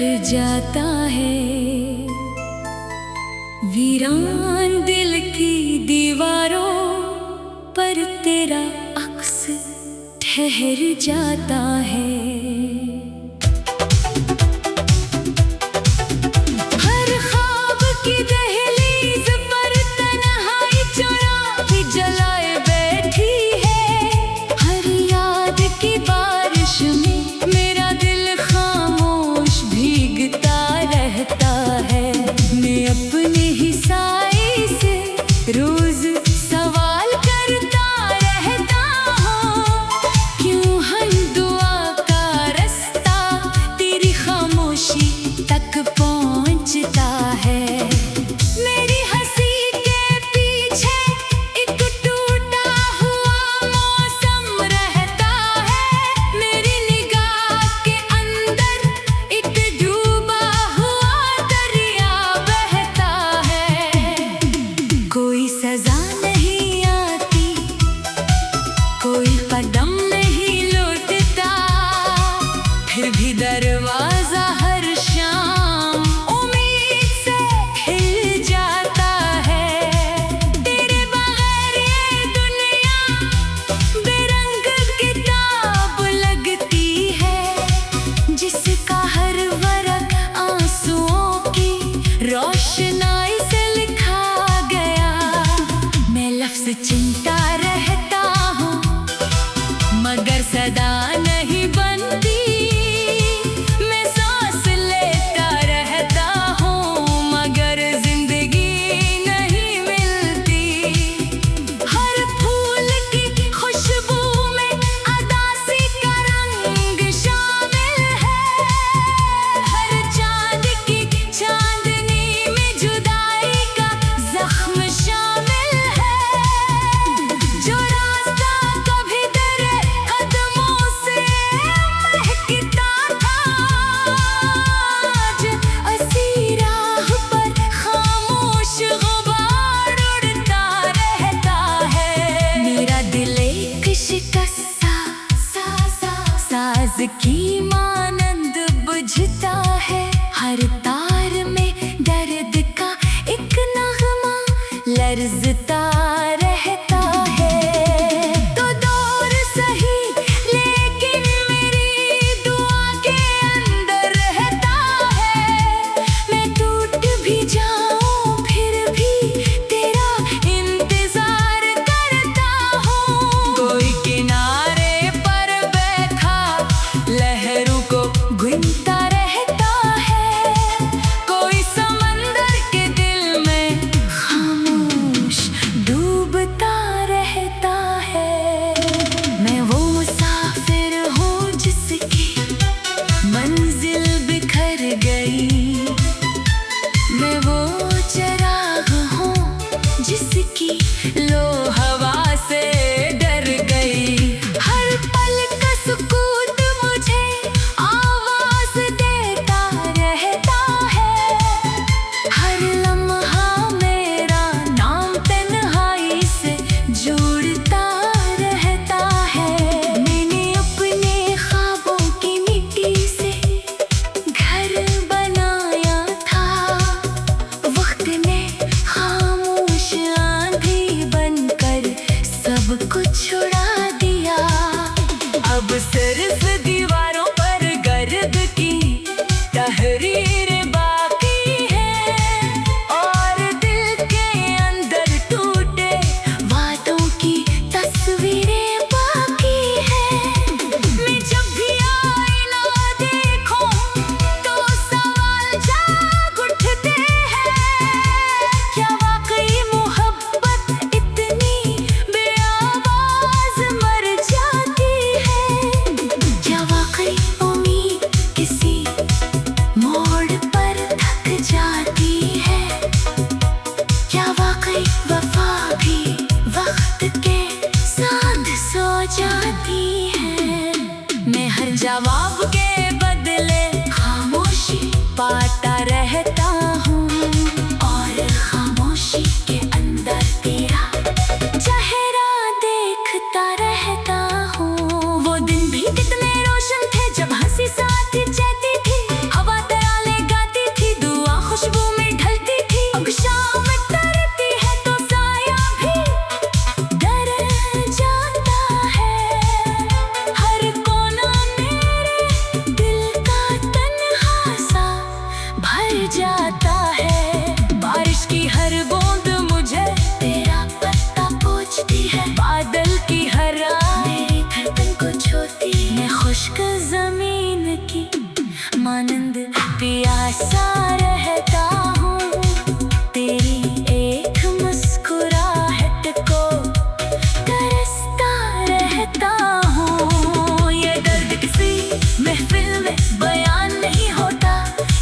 जाता है। वीरान दिल की दीवारों पर तेरा अक्स ठहर जाता है। रोज सवाल करता रहता हूँ, क्यों हम दुआ का रास्ता तेरी खामोशी तक पहुँचता है। मेरी हंसी के पीछे एक टूटा हुआ मौसम रहता है। मेरी निगाह के अंदर एक डूबा हुआ दरिया बहता है। कोई सजा नहीं आती, कोई कदम नहीं लौटता, फिर भी दरवाजा हर शाम उम्मीद से खिल जाता है। तेरे बगैर ये दुनिया बेरंग किताब लगती है, जिसका हर वर्क आंसुओं की रोशनाई से लिखा चिंता रहता हूँ, मगर सदा नहीं बनती। मैं सांस लेता रहता हूँ, मगर जिंदगी नहीं मिलती। हर फूल की खुशबू में अदासी का रंग शामिल है। हर चांद की चांदनी में जुदाई का जख्म शामिल है। जो रास्ता कभी तेरे कदमों से महकता था, आज उसी राह पर खामोश गुबार उड़ता रहता है। मेरा दिल एक शिकस्त साज की मानंद बुझता है। हर तार में दर्द का एक नगमा लर्जता रहता है। तो दौर सही लेकिन मेरी दुआ के अंदर रहता है। मैं टूट भी जाऊं फिर भी तेरा इंतजार करता हूँ। कोई किनारे पर बैठा लहरों को गुनता रहता है, कोई समंदर के दिल में खामोश डूबता रहता है। मैं वो मुसाफिर हूँ जिसकी मंजिल बिखर गई, मैं वो चिराग हूँ जिसकी लो हवा से डर गई। हर पल का सुकून मुझे आवाज देता रहता है। हर लम्हा मेरा नाम तन्हाई से जोड़ता रहता है। मैंने अपने ख्वाबों की मिट्टी से घर बनाया था, वक्त ने खामोश आंधी बनकर सब कुछ उड़ा दिया। अब सिर्फ दीवारों पर गर्द की तहरीर बाकी है, और दिल के अंदर टूटे वादों की तस्वीरें बाकी है। मैं जब भी आईना देखूं तो सवाल जाग उठते हैं, क्या वाकई मोहब्बत इतनी बेआवाज मर जाती है? क्या वाकई उम्मीद किसी मोड़ पर थक जाती है? क्या वाकई वफा भी वक्त के साथ सो जाती है? मैं हर जवाब के बदले खामोशी पाता रहता हूँ, और खामोशी के अंदर तेरा चेहरा देखता रहता हूँ। वो दिन भी कितने रोशन थे जब हंसी साथ चलती थी, हवा तेरा आनंद प्यासा रहता हूँ, तेरी एक मुस्कुराहट को तरसता रहता हूँ। ये दर्द किसी महफिल में बयान नहीं होता,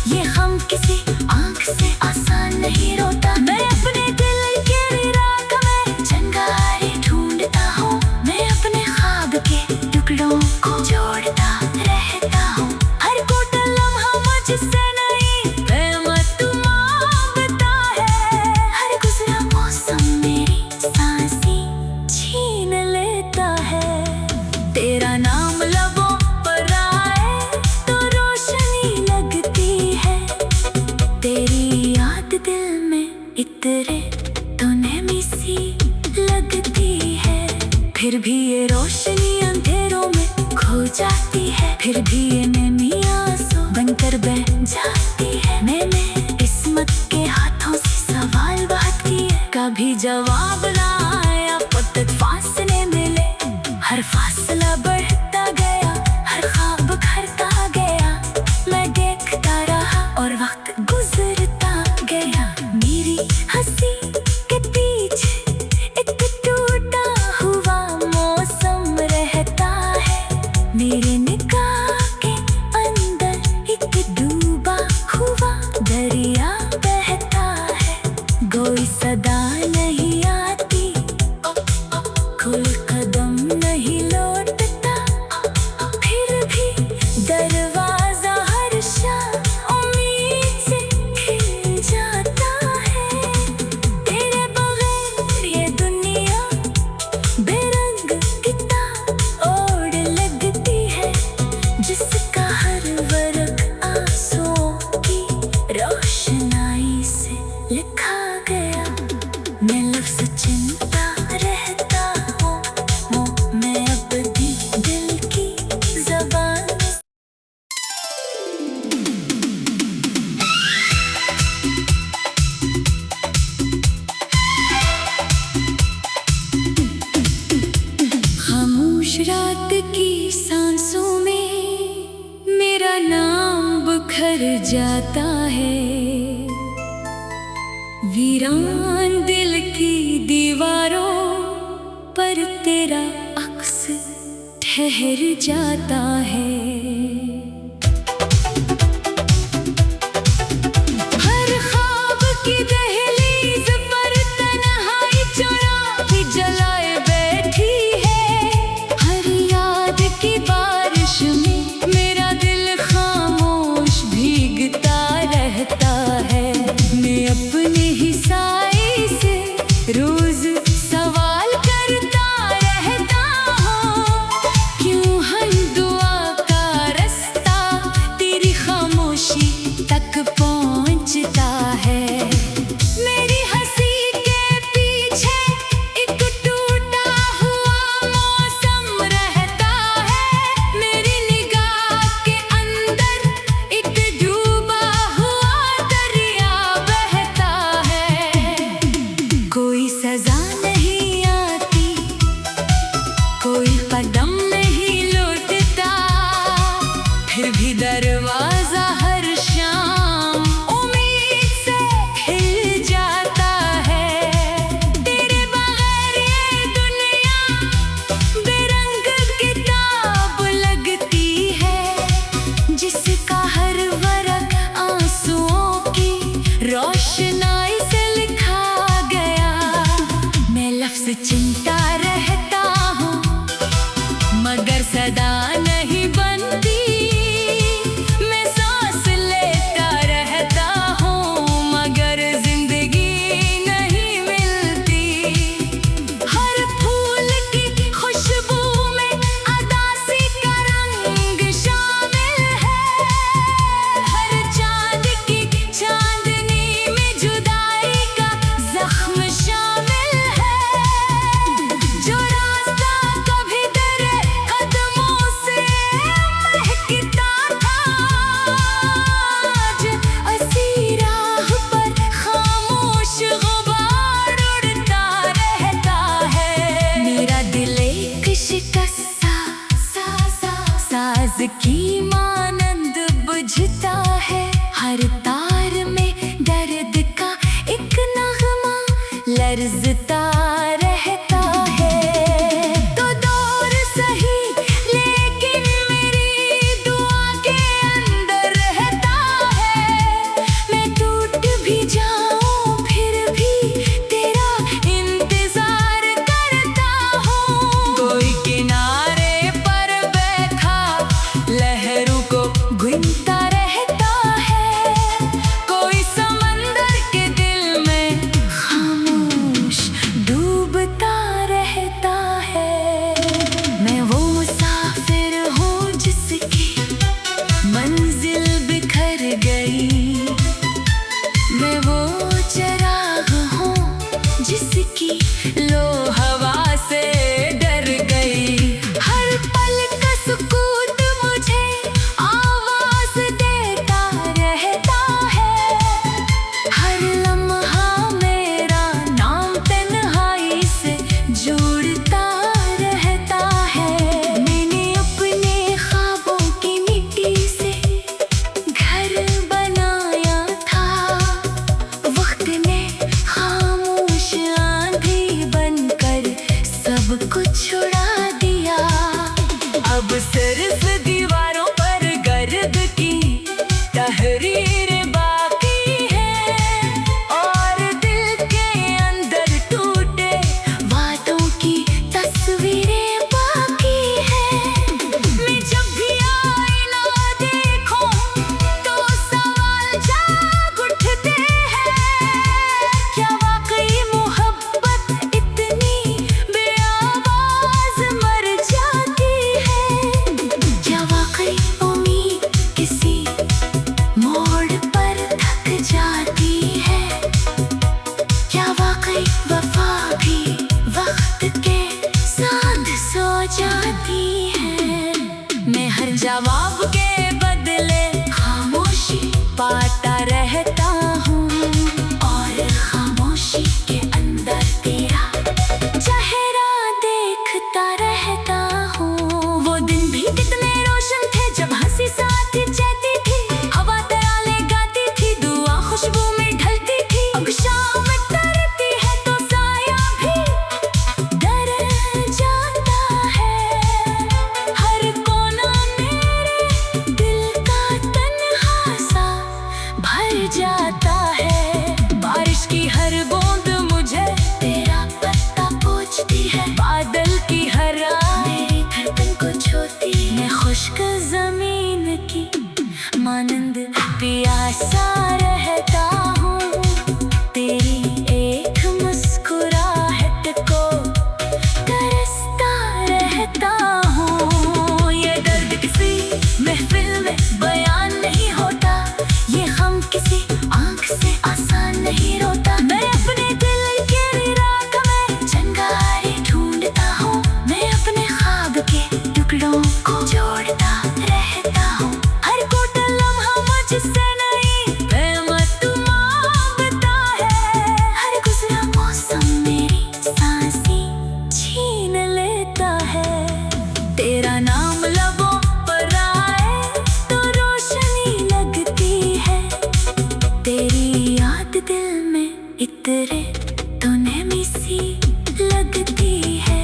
ये गम किसी आँख से आसान नहीं रोता। मैं अपने दिल के राख में चिंगारी ढूंढता हूँ, मैं अपने ख्वाब के टुकड़ों को जोड़ता रहता हूँ। हर कोटा लम्हा मुझसे नहीं रहमत मांगता है, हर गुजरा मौसम मेरी सांसें छीन लेता है। तेरा नाम लबों पर आए तो रोशनी लगती है, तेरी याद दिल में इतरे तो नमी सी लगती है। फिर भी ये रोशनी अंधेरों में खो जाती है, फिर भी ये नमी आंसू बनकर बह जाती है। मैंने किस्मत के हाथों से सवाल बात किए, कभी जवाब ना आया, पुतक फासले मिले। हर फासला बढ़ता गया, हर ख्वाब घरता गया। मैं देखता रहा और वक्त गुजरता गया। मेरी हंसी के पीछे एक टूटा हुआ मौसम रहता है, मेरे निगाह के अंदर एक डूबा हुआ दरिया बहता है। कोई सदा नहीं आती, कोई कदम नहीं लौटता, फिर भी दरवाजा हर शाम उम्मीद से खिल जाता है। तेरे बगैर ये दुनिया बेरंग किताब ओढ़ लगती है, जिसका हर वर्ग आंसुओं की रोशनाई से लिखा गया। मैं लफ्ज़ चिंता रहता हूँ, मैं अब भी दिल की ज़बान खामोश रात की सांसों में मेरा नाम बिखर जाता है। वीरान दिल की दीवारों पर तेरा अक्स ठहर जाता है। हर ख्वाब की दहलीज पर तन्हाई चुराई जलाए बैठी है, हर याद की बारिश में मेरा दिल खामोश भीगता रहता है। मैं अपने ही साए से रोज सवाल करता रहता हूँ, क्यों हम दुआ का रास्ता तेरी खामोशी तक पहुँचता है। मेरी हंसी के पीछे एक टूटा हुआ मौसम रहता है, मेरी निगाह के अंदर एक डूबा हुआ दरिया बहता है। कोई सजा नहीं आती, कोई कदम नहीं लौटता, फिर भी दरवाजा हर शाम उम्मीद से खिल जाता है। तेरे बगैर ये दुनिया बेरंग किताब लगती है, जिसका हर वर्ग आंसुओं की रोशनाई से लिखा गया। मैं लफ्ज़ चिंता रहता हूँ, मगर सदा नहीं बनती। मैं जिससे नहीं रहमत मांगता है। हर गुजरा मौसम मेरी सांसें छीन लेता है। तेरा नाम लबों पर आए तो रोशनी लगती है। तेरी याद दिल में इतरे तो नैमी सी लगती है।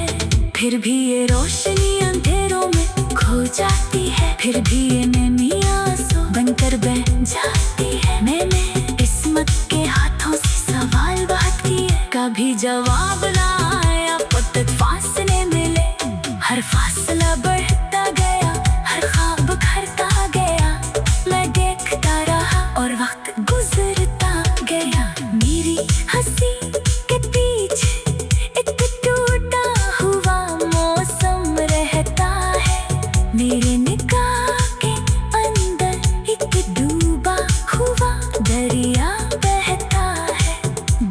फिर भी ये रोशनी अंधेरों में खो जाती है। फिर भी ये नैमी आंसू बनकर बह जाती है। मैंने किस्मत के हाथों से सवाल बात किए, कभी जवाब ना आया। अब तक फासले मिले, हर फासला बढ़ता गया, हर ख्वाब घरता गया। मैं देखता रहा और वक्त गुजरता गया। मेरी हंसी के पीछे एक टूटा हुआ मौसम रहता है। मेरे निगाह के अंदर एक डूबा हुआ दरिया बहता है।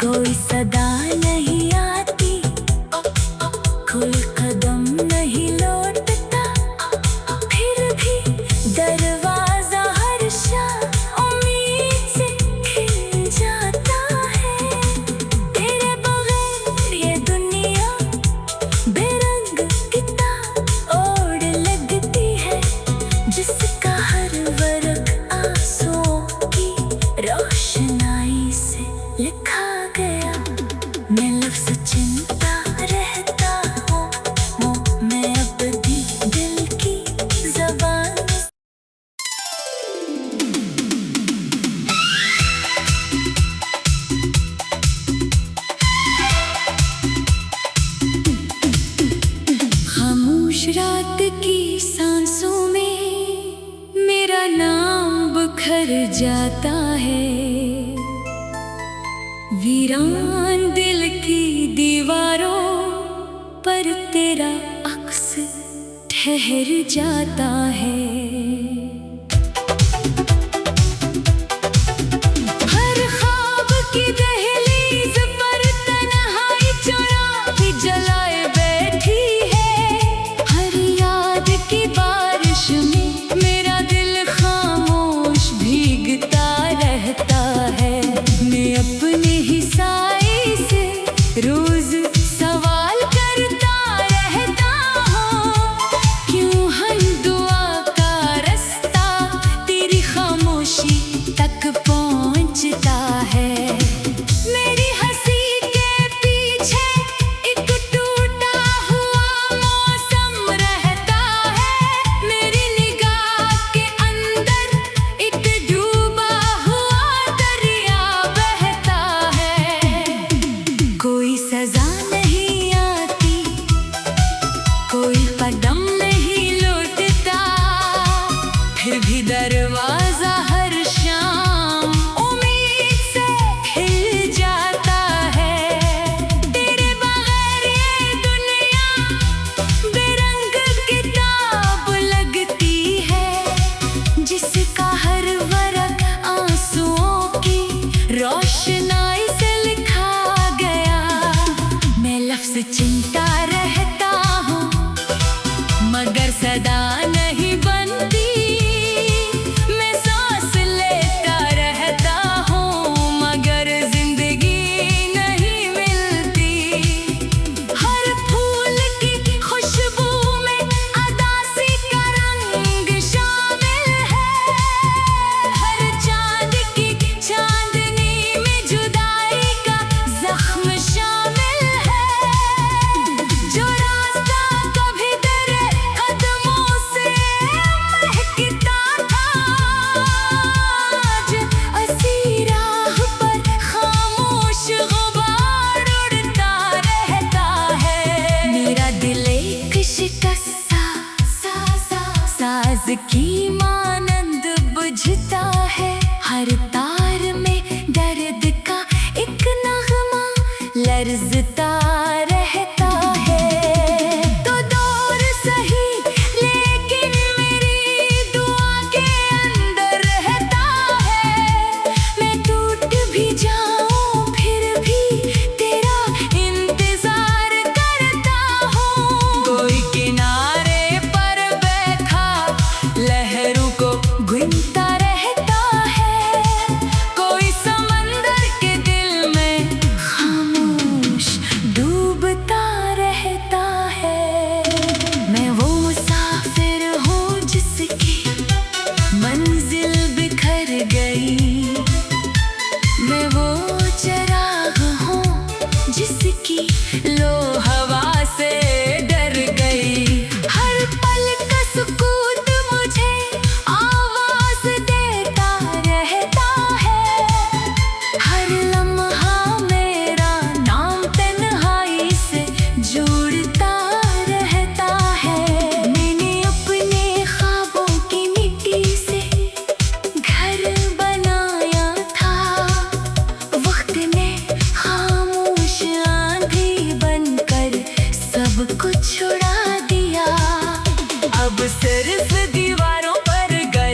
कोई सदा नहीं आती, कोई कदम नहीं लौटता। फिर भी दरवाजा हर शाम उम्मीद से खिल जाता है। तेरे बगैर ये दुनिया बेरंग किताब ओढ़ लगती है, जिसका हर वर्ग आंसुओं की रोशनाई से लिखा गया। मैं लफ्ज़ चिंता रहता हूँ, मैं अब भी दिल की ज़बान। खामोश रात की सांसों में मेरा नाम बिखर जाता है। वीरान दिल की दीवारों पर तेरा अक्स ठहर जाता है। हर ख्वाब की दहलीज पर तन्हाई चुराती जलाए बैठी है। हर याद की बारिश में मेरा दिल खामोश भीगता रहता है। मैं अपने ही साए से रोज सवाल करता रहता हूँ, क्यों हम दुआ का रास्ता तेरी खामोशी तक पहुँचता है। मेरी हंसी के पीछे एक टूटा हुआ मौसम रहता है। मेरी निगाह के अंदर एक डूबा हुआ दरिया बहता है। कोई सजा नहीं आती, कोई कदम नहीं लौटता। फिर भी दरवाजा हर शाम उम्मीद से खिल जाता है। तेरे बगैर ये दुनिया बेरंग किताब लगती है, जिसका हर वर्ग आंसुओं की रोशनाई से लिखा गया। मैं लफ्ज़ चिंता रहता हूँ, मगर सदा नहीं बनती। मैं सांस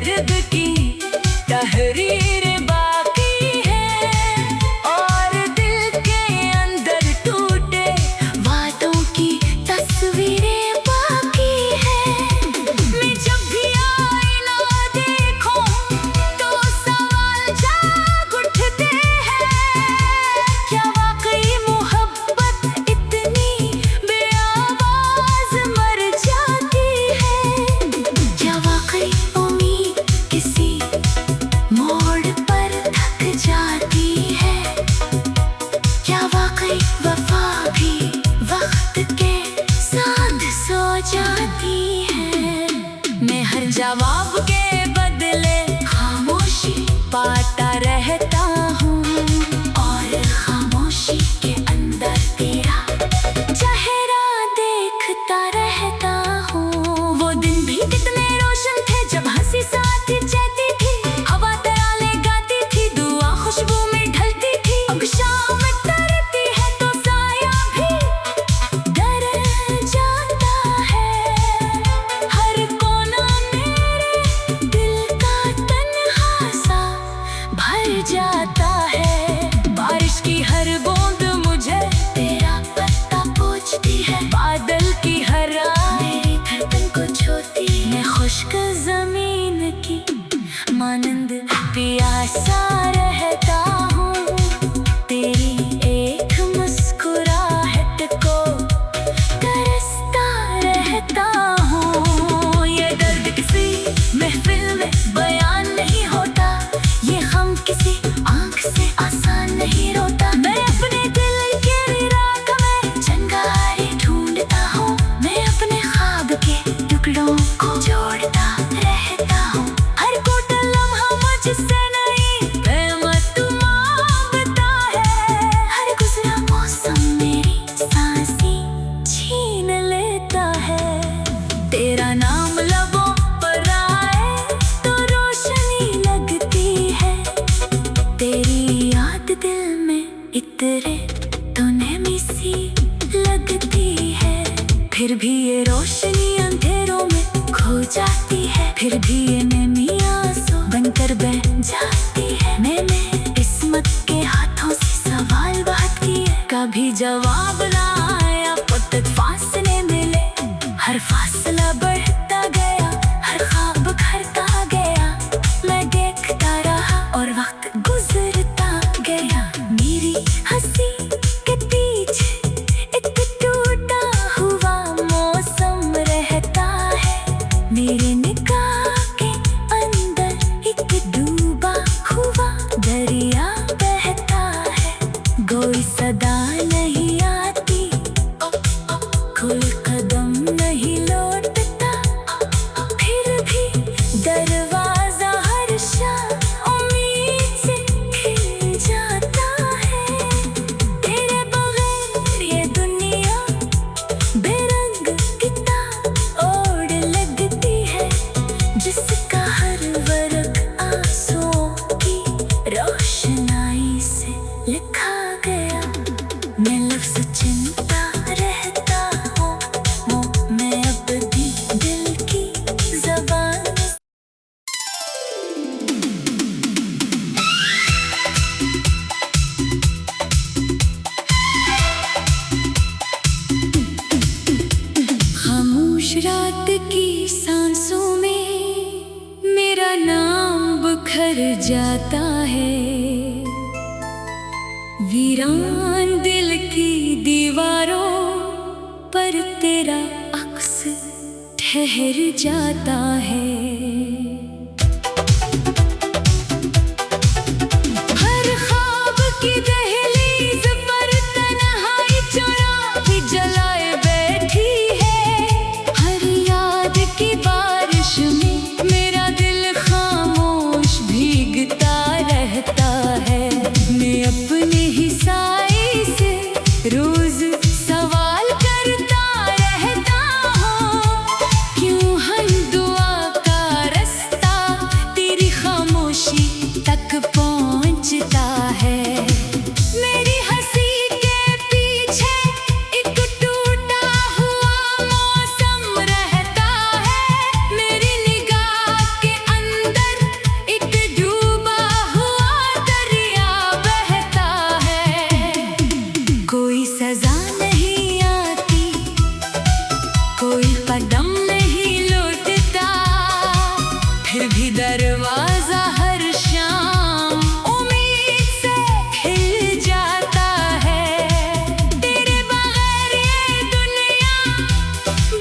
दर्द की तहरीर बाकी है, और दिल के अंदर टूटे वादों की तस्वीरें बाकी है। मैं जब भी आईना देखूं तो सवाल जाग उठते हैं, क्या वाकई मोहब्बत इतनी बेआवाज मर जाती है? क्या वाकई उम्मीद किसी मोड़ पर थक जाती है? क्या वाकई वफा भी वक्त के साथ सो जाती है? मैं हर जवाब के बदले खामोशी पाता रहता हूँ, और खामोशी के अंदर तेरा चेहरा देखता रहता हूँ। वो दिन भी कितने रोशन थे जब हंसी साथ चलती थी, हवा तराले गाती थी, दुआ खुशबू में ढलती थी। अब शाम तरती है तो साया भी डर जाता है, हर कोना मेरे दिल का तन्हा सा भर जाता है। बारिश की हर बूंद मुझे तेरा पता पूछती है, बादल की हर रात मेरी धड़कन को छूती है। मैं खुश्क जमीन की मानंद प्यासा रहता हूँ, तेरी एक मुस्कुराहट को तरसता रहता हूँ। ये दर्द किसी महफिल में बयान नहीं होता, ये गम किसी आंख से आसान नहीं रोता। मैं अपने दिल के राग में चिंगारी ढूंढता हूँ, मैं अपने ख्वाब के टुकड़ों को जोड़ता रहता हूँ। हर कोट लम्हा मुझसे नहीं बेमतुमाबता है, हर गुजरा मौसम मेरी सांसें छीन लेता है। तेरा नाम लबों पर आए तो रोशनी लगती है, तेरी याद दिल में इतरे तो नैमी सी लगती है। फिर भी ये रोशनी अंधेरों में खो जाती है, फिर भी ये नैमी आंसू बनकर बह जाती है। मैंने किस्मत के हाथों से सवाल बात किए, कभी जवाब ना आया, पतक फासले मिले, हर फासला बढ़ता गया, हर ख्वाब घरता गया। मैं देखता रहा और वक्त गुजरता गया, मेरी हंसी के पीछे एक टूटा हुआ मौसम रहता है, मेरे निगाह के अंदर एक डूबा हुआ दरिया बहता है। कोई सदा नहीं आती, कोई कदम नहीं लौटता, फिर भी दरवाजा हर शाम उम्मीद से खिल जाता है। तेरे बगैर ये दुनिया बेरंग किताब ओढ़ लगती है, जिसका हर वर्क आंसुओं की रोशनाई से लिखा गया। मैं लफ्ज़ चिंता रहता हूँ, मैं अब भी दिल की ज़बान खामोश रात की सांसों में मेरा नाम बिखर जाता है। वीरान दिल की दीवारों पर तेरा अक्स ठहर जाता है। हर ख्वाब की दहलीज पर तन्हाई चुराई जलाए बैठी है, हर याद की बारिश में मेरा दिल खामोश भीगता रहता है। मैं अपने ही साए से रोज सवाल करता रहता हूँ, क्यों हम दुआ का रास्ता तेरी खामोशी तक पहुँचता है। मेरी हंसी के पीछे एक टूटा हुआ मौसम रहता है, मेरी निगाह के अंदर दरवाजा हर शाम उम्मीद से खिल जाता है। तेरे बगैर ये दुनिया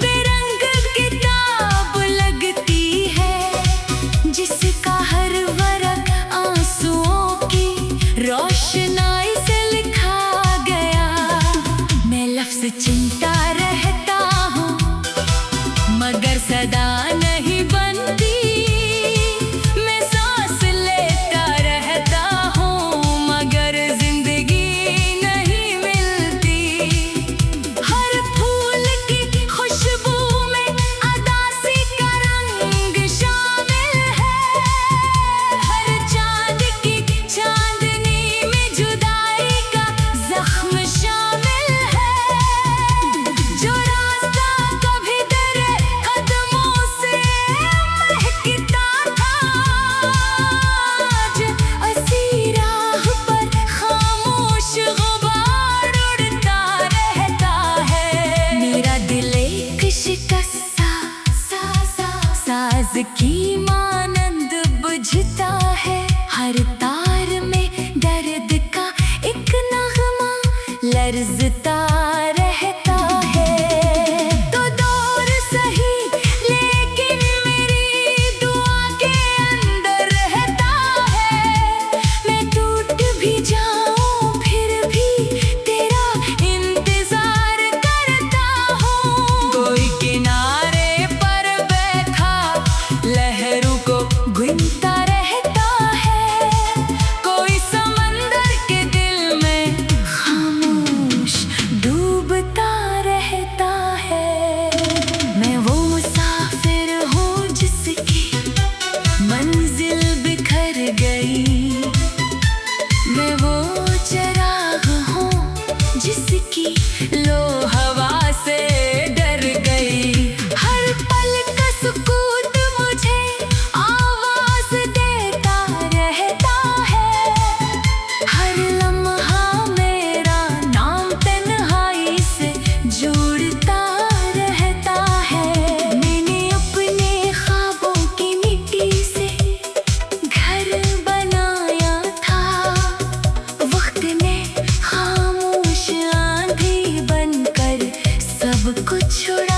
बेरंग किताब लगती है, जिसका हर वर्क आंसुओं की रोशनाई से लिखा गया। मैं लफ्ज़ चुनता रहता हूँ मगर सदा नहीं बनती। मैं सांस लेता रहता हूँ मगर जिंदगी नहीं मिलती। हर फूल की खुशबू में अदासी का रंग शामिल है। हर चांद की चांदनी में जुदाई का जख्म शामिल है। जो रास्ता कभी तेरे कदमों से महकता था, आज उसी राह पर खामोश गुबार उड़ता रहता है। मेरा दिल एक शिकस्ता साज की मानंद बुझता है। हर तार में दर्द का एक नगमा लर्जता रहता है। तो दूर सही लेकिन मेरी दुआ के अंदर रहता है। मैं टूट भी जाऊं फिर भी तेरा इंतजार करता हूँ। कोई किनारे पर बैठा लहरों को गिनता रहता है। कोई समंदर के दिल में खामोश डूबता रहता है। मैं वो मुसाफिर हूँ जिसकी मंजिल बिखर गई। मैं वो चिराग हूँ जिसकी लो हवा से डर गई। हर पल का सुकून मुझे आवाज देता रहता है। हर लम्हा मेरा नाम तन्हाई से जोड़ता रहता है। मैंने अपने ख्वाबों की मिट्टी से घर बनाया था। वक्त ने खामोश आंधी बनकर सब कुछ छुड़ा